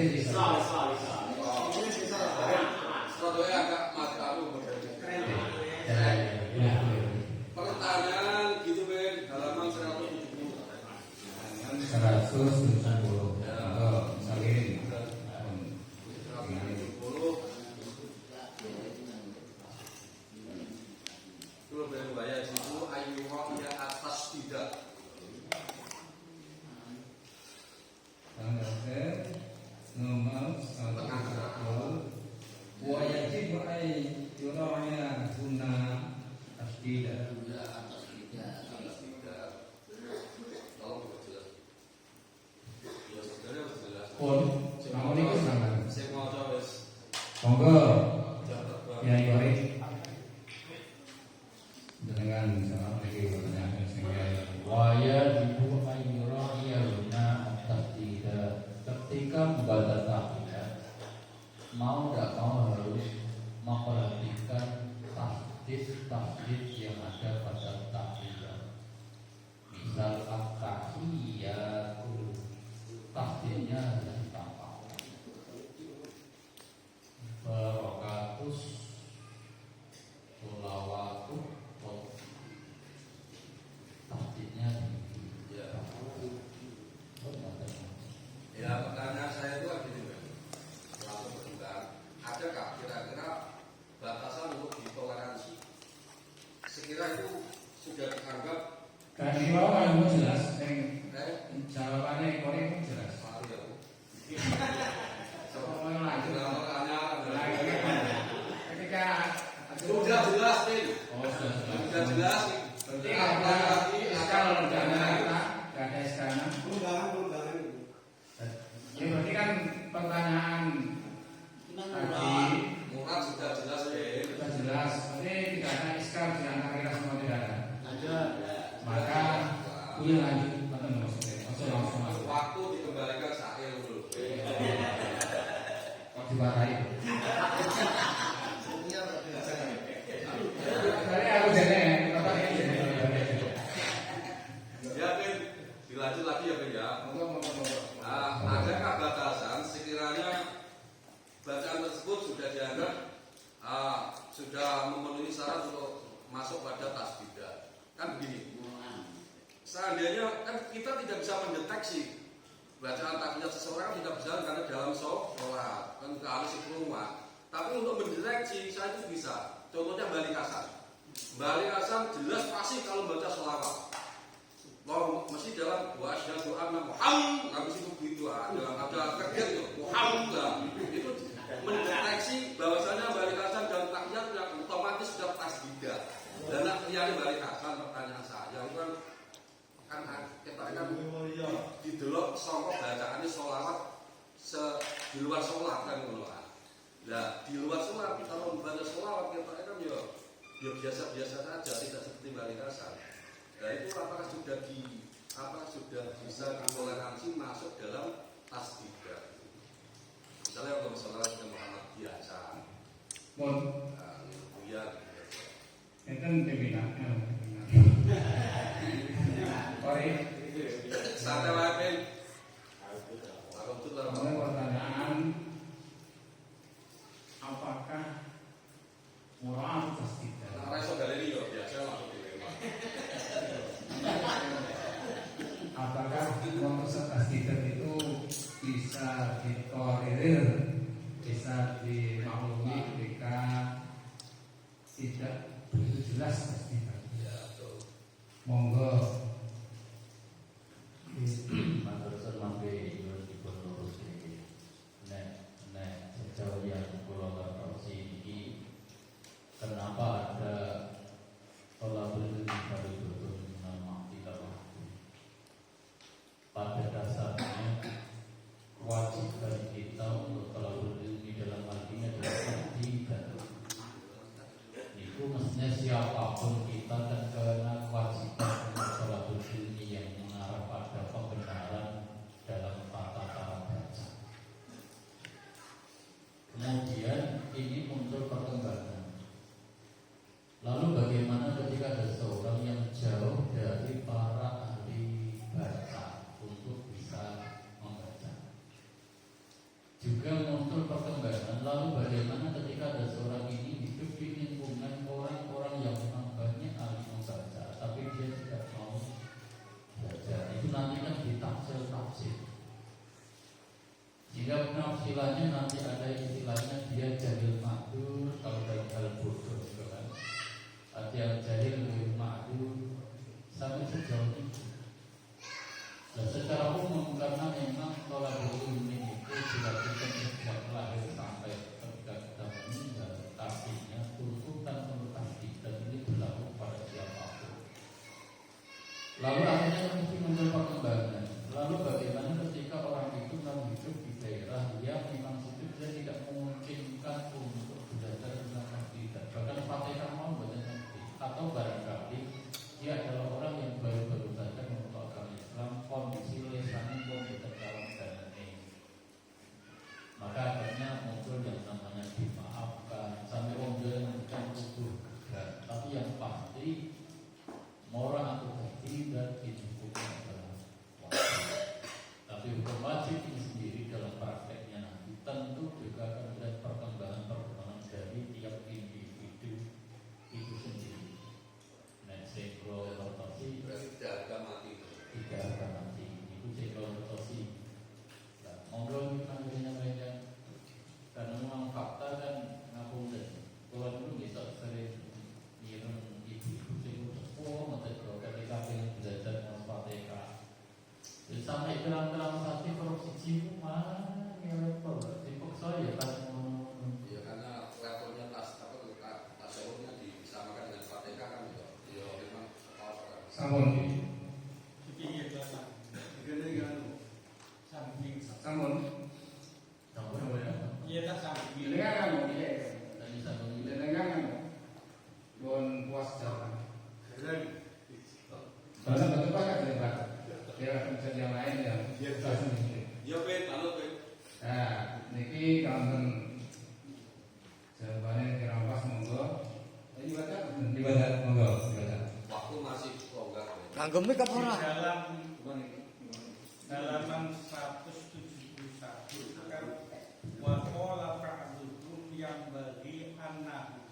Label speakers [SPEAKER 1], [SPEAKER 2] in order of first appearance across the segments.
[SPEAKER 1] bisa.
[SPEAKER 2] Strategi agak matamu pertanyaan gitu Ben halaman 170.
[SPEAKER 1] 170.
[SPEAKER 2] Dulu bayar situ ayyuhnya atas tidak.
[SPEAKER 1] Nomor 170. Wajib yuranya guna tasdid. Pun mau niku sampean. Monggo. Ya iki. Dengan sama lagi pertanyaan sehingga wajib yuranya guna tasdid. Ketika membaca tahiyat mau tidak mau harus memperhatikan tasdid yang ada pada tahiyat. Misal at-tahiyyatu tasdidnya adalah tampak. Barakatus sholawatu tasdidnya
[SPEAKER 2] Ya pertanyaan saya itu gini Ben. Langsung berjuang. Adakah kira-kira batasan untuk ditoleransi? Sekira itu sudah dianggap
[SPEAKER 1] kan di bawah kan jelas jawabannya korek pun jelas. Ketika
[SPEAKER 2] sudah jelas nih. Sudah jelas.
[SPEAKER 1] Berarti lagi kalau rencana kita nggak ada istana.
[SPEAKER 3] Perubahan
[SPEAKER 1] Ya berarti kan pertanyaan tadi
[SPEAKER 2] Murad sudah jelas Ben.
[SPEAKER 1] sudah jelas. Berarti tidak ada iskal di antara kita semua tidak ada. Maka ini lanjut langsung masuk.
[SPEAKER 2] Waktu dikembalikan sahil dulu.
[SPEAKER 1] Kok dimarahi? Tadi aku jadi
[SPEAKER 2] Ya Ben, dilanjut lagi ya Ben ya. Adakah batasan sekiranya bacaan tersebut sudah dianggap sudah memenuhi syarat untuk masuk pada tasbidah? Kan begini. Seandainya kan kita tidak bisa mendeteksi bacaan tahiyat seseorang tidak bisa karena dalam sholat kan harus rumah. Tapi untuk mendeteksi saya itu bisa. Contohnya Balik Hasan. Balik Hasan jelas pasti kalau baca sholawat. Bahwa mesti dalam wa asyhadu anna Muhammad habis itu begitu dalam ada kerja itu Muhammad itu mendeteksi bahwasanya Balik Hasan dalam tahiyat yang otomatis sudah tasbidah. Dan yang Balik Hasan pertanyaan saya itu kan kita kan didelok sangka bacaane sholawat di luar sholat kan ngono. Nah, di luar sholat kalau membaca sholawat kita kan ya biasa-biasa saja tidak seperti Balik Hasan. Nah itu apakah sudah bisa ditoleransi masuk dalam tasbidah? Misalnya kalau sholawat Muhammad biasa, buyar.
[SPEAKER 1] itu pembinaannya. Korek.
[SPEAKER 2] Santai wae Ben.
[SPEAKER 1] Pertanyaan apakah murah atau tidak?
[SPEAKER 2] Nah, reso galeri yo biasa langsung dilema.
[SPEAKER 1] Apakah proses tidak itu bisa ditolerir, bisa dimaklumi ketika tidak begitu jelas tidak?
[SPEAKER 2] Ya betul.
[SPEAKER 1] Monggo Sampun. Sampun ya.
[SPEAKER 3] Iya tak sampai gini.
[SPEAKER 1] Jenengan kan piye? Tadi sampun jenengan kan. Bon puas jawaban. Karena betul Pak kan Pak. Dia pencet yang lain yang langsung ini.
[SPEAKER 2] Ya Pak, halo Pak.
[SPEAKER 1] Nah, niki kangen jawabannya dirampas monggo. Dibaca monggo dibaca.
[SPEAKER 2] Waktu masih longgar.
[SPEAKER 4] Kanggo mik apa ora?
[SPEAKER 3] Halaman 171 kan wa qala ba'duhum yang bagi anak.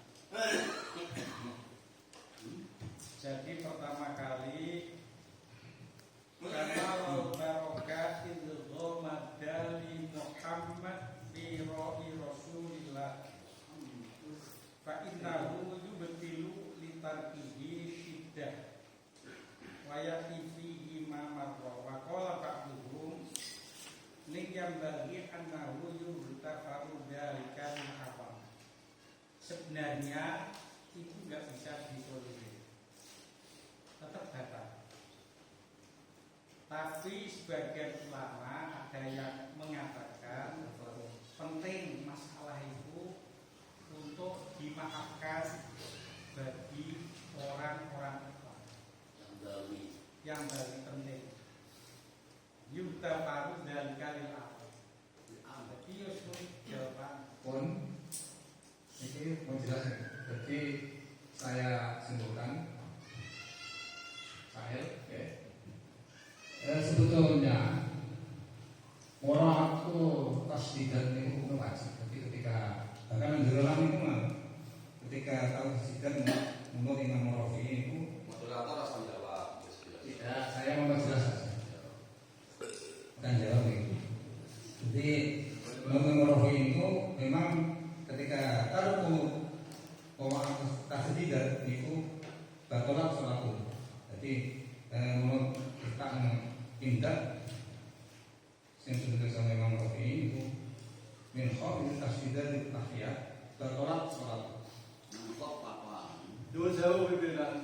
[SPEAKER 3] Jadi pertama kali karena barokah idhom madali Muhammad fi ra'i Rasulillah fa innahu yubtilu li tarkihi syiddah wa yati fihi ma marra wa qala ba'duhum yang bagi annahu yubtafaru dalika al-awam. Sebenarnya itu enggak bisa ditolerir, tetap batal. Tapi sebagian ulama ada yang mengatakan penting masalah itu untuk dimaafkan bagi orang-orang yang bagi penting. Yuta paru dan kali apa? Jadi Yusuf jawaban.
[SPEAKER 1] Pun ini mau jelas. Jadi saya simpulkan. Saya, oke. Sebetulnya orang itu tasdidan itu hukum wajib. Jadi ketika bahkan menjelang itu mah ketika tahu tasdidan menurut Imam Rafi itu
[SPEAKER 2] Moderator asal jawab.
[SPEAKER 1] tidak, saya memperjelas saja. Bukan jawab itu. Jadi menurut Rafi itu memang ketika taruh orang tasdidan itu batolat sholatku. Jadi menurut kita pindah yang sudah sama Imam Rafi itu min khair tasdidan tahiyat batolat sholat.
[SPEAKER 4] Nangkep apa?
[SPEAKER 3] Dua jauh berbeda.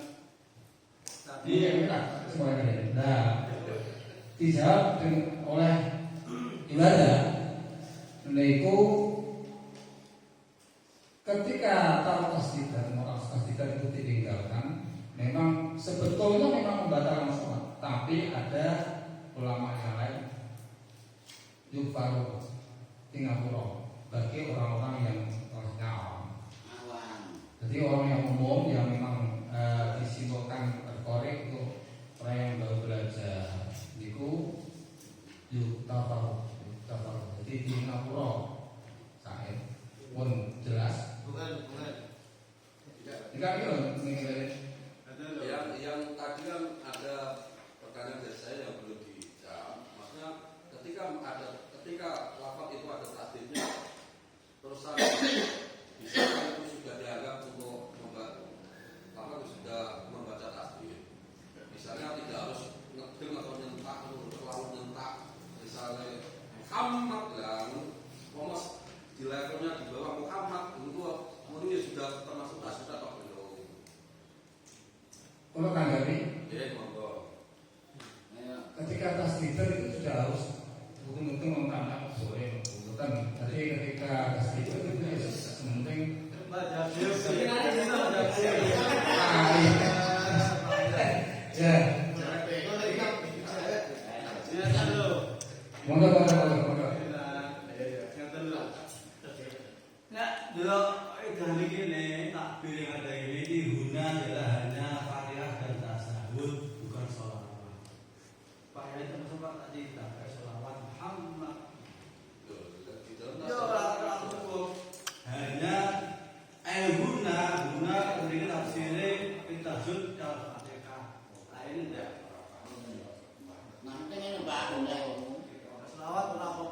[SPEAKER 1] Iya, semuanya. Nah, dijawab oleh ibadah. Itu ketika taruh tasdidan, orang tasdidan itu ditinggalkan, memang sebetulnya memang membatalkan sholat. Tapi ada ulama yang lain yufaru tingapura bagi orang-orang yang orangnya awam. Jadi orang yang umum yang memang disimpulkan terkorek itu orang yang baru belajar itu yutafaru. Jadi di Singapura saya pun jelas.
[SPEAKER 3] Bukan.
[SPEAKER 1] Tidak itu
[SPEAKER 2] Yang tadi kan ada pertanyaan dari saya yang belum dijawab. Maksudnya ketika lafaz itu ada tasdidnya, terus bisa itu sudah dianggap untuk sudah membaca tasdid. Misalnya tidak harus ngedeng atau nyentak, terlalu nyentak. Misalnya Muhammad yang komos di levelnya di bawah Muhammad itu ya sudah termasuk tasdid atau belum?
[SPEAKER 1] kalau tanggapi
[SPEAKER 2] Ya, monggo.
[SPEAKER 1] ketika tasdidan itu sudah harus betul-betul mengungkapkan boleh bukan. Jadi ketika tasdidan itu ya penting. Ya. Monggo.
[SPEAKER 5] Nah, dulu dari gini takbir yang ada ini dihuna adalah hanya Fatihah dan tasawuf, bukan sholawat. Pak ini teman-teman tadi tak kayak sholawat Muhammad. Ya orang cukup hanya guna kemudian tafsirnya tajud dalam Fatihah. Nah ini tidak.
[SPEAKER 4] Nanti ini Pak,
[SPEAKER 5] Sholawat berapa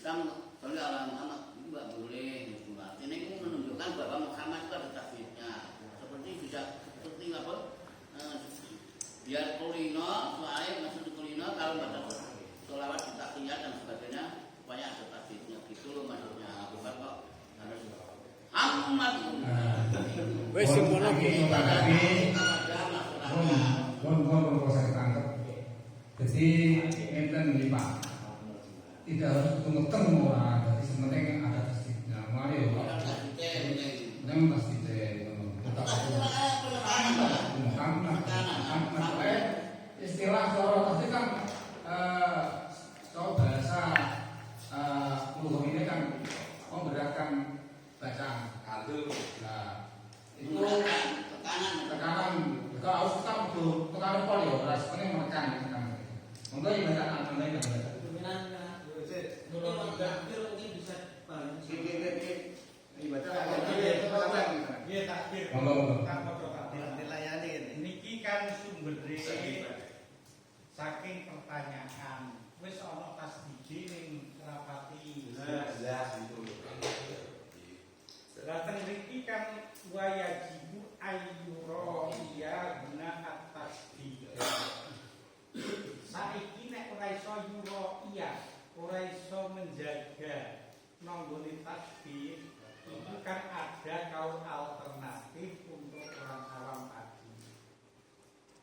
[SPEAKER 4] Kalau anak nggak boleh bulat. Ini menunjukkan bahwa Muhammad itu ada tasbihnya. Seperti bisa seperti apa? Biar kulino, soalnya maksud kulino kalau baca sholawat ditakiyah dan sebagainya, supaya ada tasbihnya. Gitu loh maksudnya. Bukan kok harus Muhammad.
[SPEAKER 1] Wes simbono ki tanggapi. Pun saya tangkap. Jadi enten lima. Tidak harus ketemu orang, jadi sebenarnya ada tasbihnya. Mari ya. Yang tasbih tetap Muhammad. Istilah soro pasti kan kalau bahasa lughah ini kan memberatkan bacaan. Nah, itu tekanan kalau harus tekanan pol ya, rasanya menekan. Monggo ya bacaan anda yang baca.
[SPEAKER 3] Niki kan sumbere saking pertanyaan. Wis ana tasbih ning rapati. Lah teng mriki kan wayajibu ayyura iya guna at-tasbih. Saiki nek ora iso yura iya, ora iso menjaga nanggone tasbih, itu kan ada kaul alternatif untuk orang awam tadi.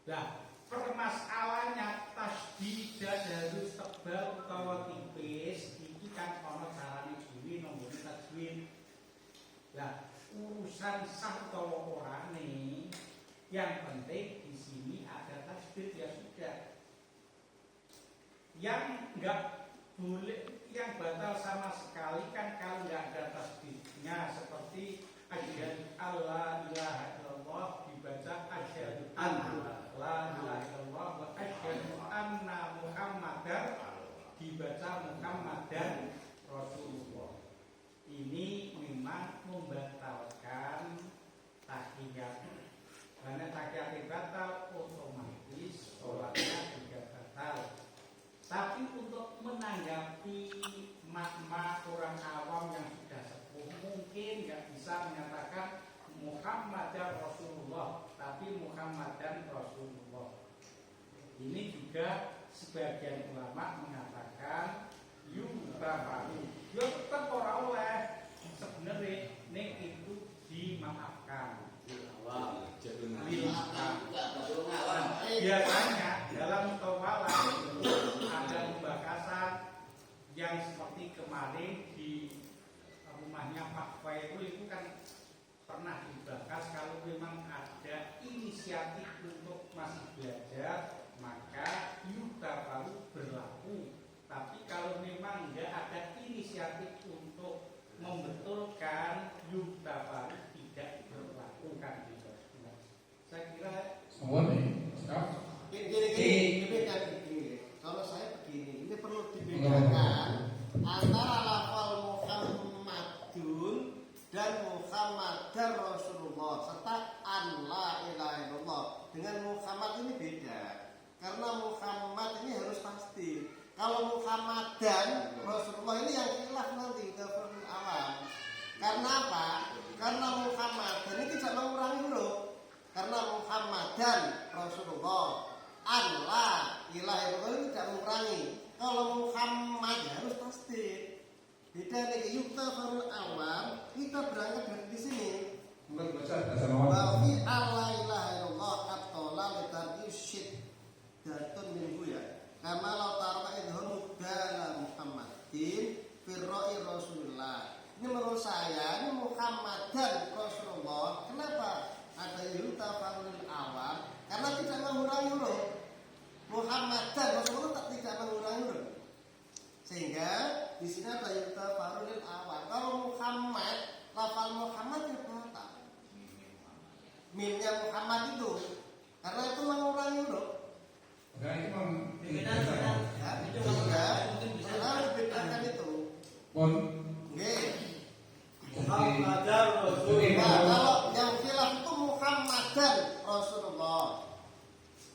[SPEAKER 3] Nah, permasalahannya tasbih harus tebal utawa tipis, iki kan ana carane dhewe nanggone tasbih. Nah, urusan sah utawa ora nih, yang penting di sini ada tasbih ya sudah. Yang enggak boleh, yang batal sama sekali kan kalau nggak ada tasbihnya, seperti asyhadu alla ilaha illallah dibaca asyhadu alla ilaha illallah wa asyhadu anna muhammadar dibaca muhammadan rasulullah. Ini memang membatalkan tahiyat. Karena tahiyat batal otomatis sholatnya juga batal. Tapi untuk menanggapi makna orang awam yang sudah sepuh, mungkin nggak bisa menyatakan Muhammadan Rasulullah, tapi Muhammadan Rasulullah. Ini juga sebagian ulama mengatakan yubafaru. Ya tetap orang oleh sebenarnya nek itu dimaafkan. Biasanya dalam tawalan ada pembakasan yang seperti kemarin di rumahnya Pak Khairul itu kan pernah dibahas. Kalau memang ada inisiatif untuk masih belajar, maka yuta baru berlaku. Tapi kalau memang nggak ada inisiatif untuk membetulkan, yuta baru tidak berlaku kan gitu. Saya kira
[SPEAKER 6] kalau saya begini, ini perlu dibedakan antara lafal Muhammadun dan Muhammadar Rasulullah serta an la ilaha illallah. Dengan Muhammad ini beda, karena Muhammad ini harus pasti. Kalau Muhammadan Rasulullah ini yang khilaf nanti ke awam. Karena apa? Karena Muhammadan ini tidak mengurangi huruf. Karena Muhammadan Rasulullah Allah ilaha illallah itu tidak mengurangi. Kalau Muhammad harus pasti. Beda dengan yukta farul awam, kita berangkat dari di sini. Bahwa Allah ilaha illallah at-tola litarki syiddatun minhu ya. Kama law taraka idhamu dala Muhammadin firra'i Rasulullah. Ini menurut saya ini Muhammadan Rasulullah. Kenapa? Ada yukta farul awam karena tidak mengurangi huruf. Muhammadan Rasulullah tidak mengurangi huruf. Sehingga di sini ada yukta farul awam. Kalau Muhammad, lafal Muhammad itu batal. Mimnya Muhammad itu karena itu mengurangi huruf.
[SPEAKER 1] Nah, itu
[SPEAKER 6] Harus bedakan itu.
[SPEAKER 1] pun
[SPEAKER 6] Muhammadan Rasulullah. Kalau yang khilaf itu Muhammadan Rasulullah.